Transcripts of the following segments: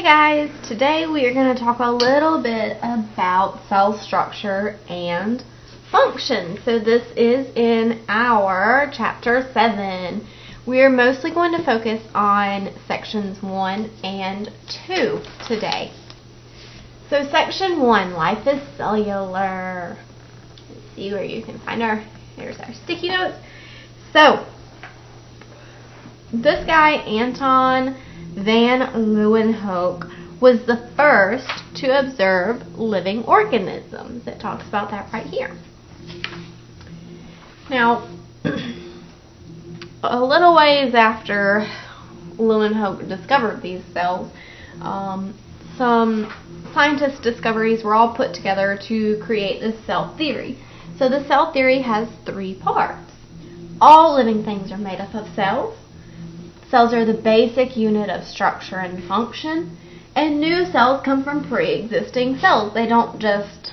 Hey guys, today we are going to talk a little bit about cell structure and function. So this is in our chapter 7. We are mostly going to focus on sections 1 and 2 today. So section 1, life is cellular. Let's see where you can find here's our sticky notes. So this guy, Anton van Leeuwenhoek, was the first to observe living organisms. It talks about that right here. Now, a little ways after Leeuwenhoek discovered these cells, some scientists' discoveries were all put together to create this cell theory. So the cell theory has 3 parts. All living things are made up of cells. Cells are the basic unit of structure and function, and new cells come from pre-existing cells. They don't just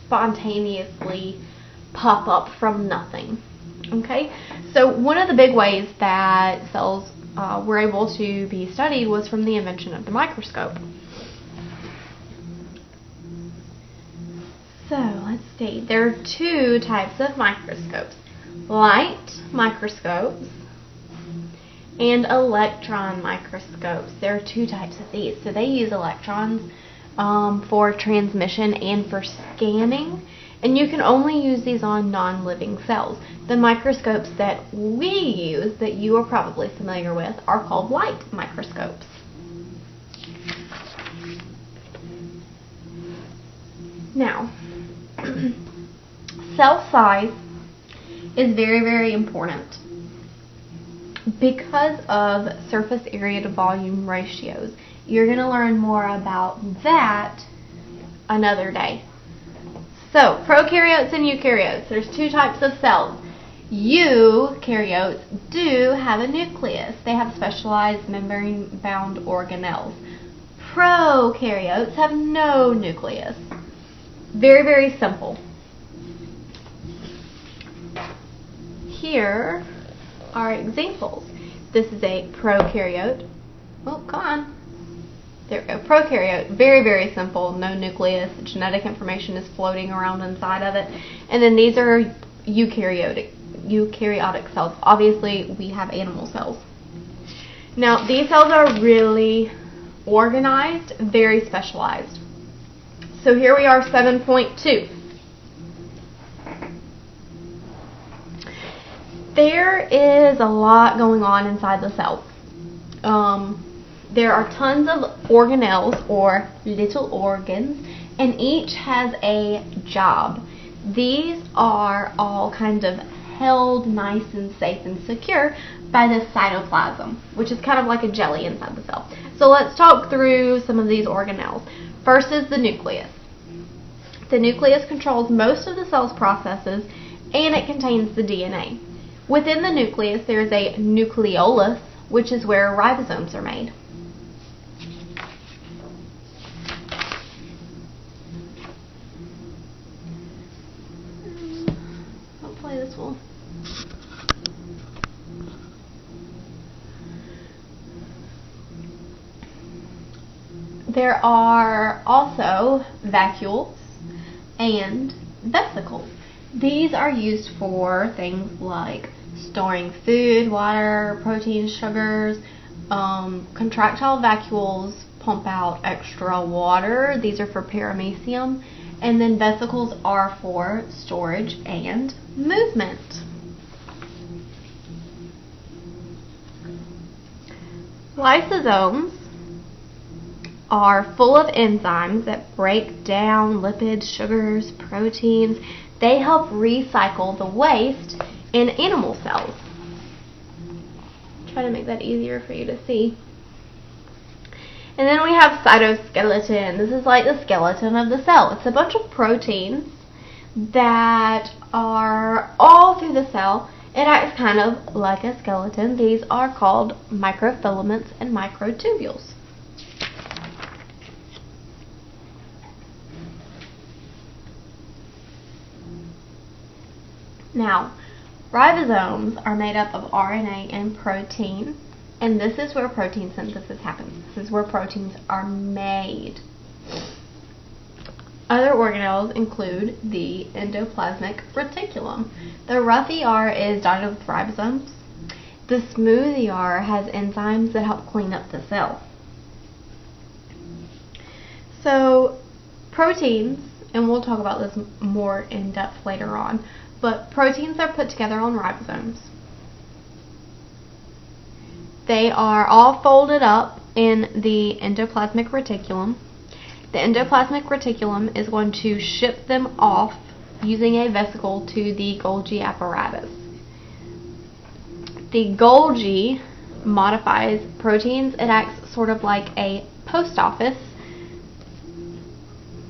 spontaneously pop up from nothing. Okay? So one of the big ways that cells were able to be studied was from the invention of the microscope. So let's see. There are 2 types of microscopes: light microscopes and electron microscopes. There are 2 types of these. So they use electrons for transmission and for scanning, and you can only use these on non-living cells. The microscopes that we use, that you are probably familiar with, are called light microscopes. Now, cell size is very, very important because of surface area to volume ratios. You're going to learn more about that another day. So, prokaryotes and eukaryotes. There's 2 types of cells. Eukaryotes do have a nucleus. They have specialized membrane-bound organelles. Prokaryotes have no nucleus. Very, very simple. Here are examples. This is a prokaryote. Oh, come on. There we go. Prokaryote. Very, very simple. No nucleus. Genetic information is floating around inside of it. And then these are eukaryotic cells. Obviously, we have animal cells. Now, these cells are really organized, very specialized. So here we are, 7.2. There is a lot going on inside the cell. There are tons of organelles, or little organs, and each has a job. These are all kind of held nice and safe and secure by the cytoplasm, which is kind of like a jelly inside the cell. So let's talk through some of these organelles. First is the nucleus. The nucleus controls most of the cell's processes, and it contains the DNA. Within the nucleus, there is a nucleolus, which is where ribosomes are made. Hopefully this will... There are also vacuoles and vesicles. These are used for things like storing food, water, protein, sugars. Contractile vacuoles pump out extra water. These are for paramecium. And then vesicles are for storage and movement. Lysosomes are full of enzymes that break down lipids, sugars, proteins. They help recycle the waste in animal cells. Try to make that easier for you to see. And then we have cytoskeleton. This is like the skeleton of the cell. It's a bunch of proteins that are all through the cell. It acts kind of like a skeleton. These are called microfilaments and microtubules. Now, ribosomes are made up of RNA and protein. And this is where protein synthesis happens. This is where proteins are made. Other organelles include the endoplasmic reticulum. The rough ER is dotted with ribosomes. The smooth ER has enzymes that help clean up the cell. So proteins, and we'll talk about this more in depth later on, but proteins are put together on ribosomes. They are all folded up in the endoplasmic reticulum. The endoplasmic reticulum is going to ship them off using a vesicle to the Golgi apparatus. The Golgi modifies proteins. It acts sort of like a post office.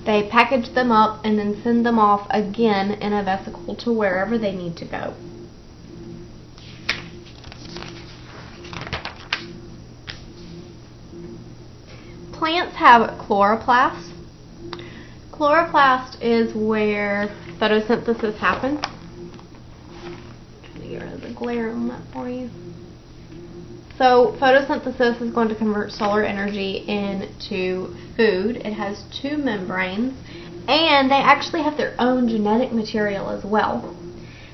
They package them up and then send them off again in a vesicle to wherever they need to go. Plants have chloroplasts. Chloroplast is where photosynthesis happens. I'm trying to get rid of the glare on that for you. So photosynthesis is going to convert solar energy into food. It has two membranes, and they actually have their own genetic material as well.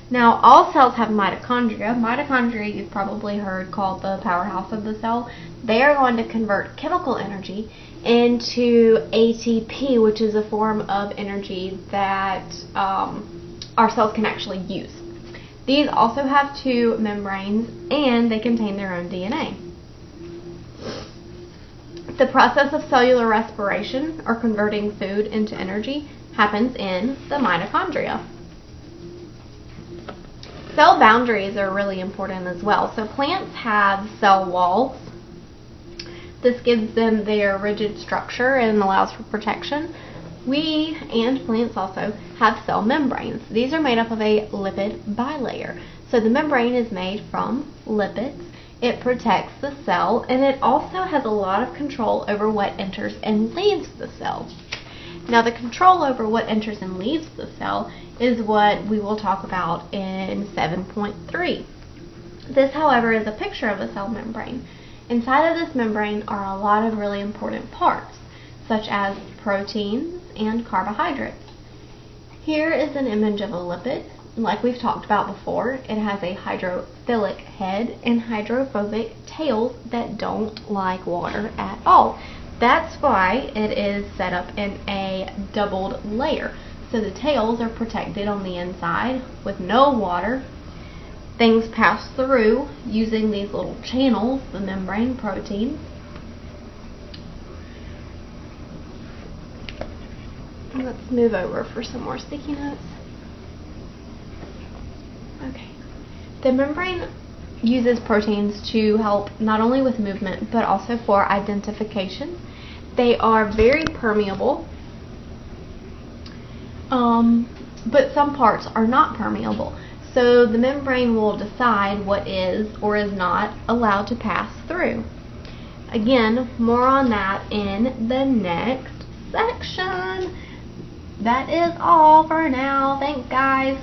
Now, all cells have mitochondria. Mitochondria, you've probably heard called the powerhouse of the cell. They are going to convert chemical energy into ATP, which is a form of energy that our cells can actually use. These also have two membranes, and they contain their own DNA. The process of cellular respiration, or converting food into energy, happens in the mitochondria. Cell boundaries are really important as well. So plants have cell walls. This gives them their rigid structure and allows for protection. We, and plants also, have cell membranes. These are made up of a lipid bilayer. So the membrane is made from lipids. It protects the cell, and it also has a lot of control over what enters and leaves the cell. Now, the control over what enters and leaves the cell is what we will talk about in 7.3. This, however, is a picture of a cell membrane. Inside of this membrane are a lot of really important parts, such as proteins and carbohydrates. Here is an image of a lipid. Like we've talked about before, it has a hydrophilic head and hydrophobic tails that don't like water at all. That's why it is set up in a doubled layer. So the tails are protected on the inside with no water. Things pass through using these little channels, the membrane proteins. Let's move over for some more sticky notes. Okay. The membrane uses proteins to help not only with movement but also for identification. They are very permeable, but some parts are not permeable. So the membrane will decide what is or is not allowed to pass through. Again, more on that in the next section. That is all for now. Thanks, guys.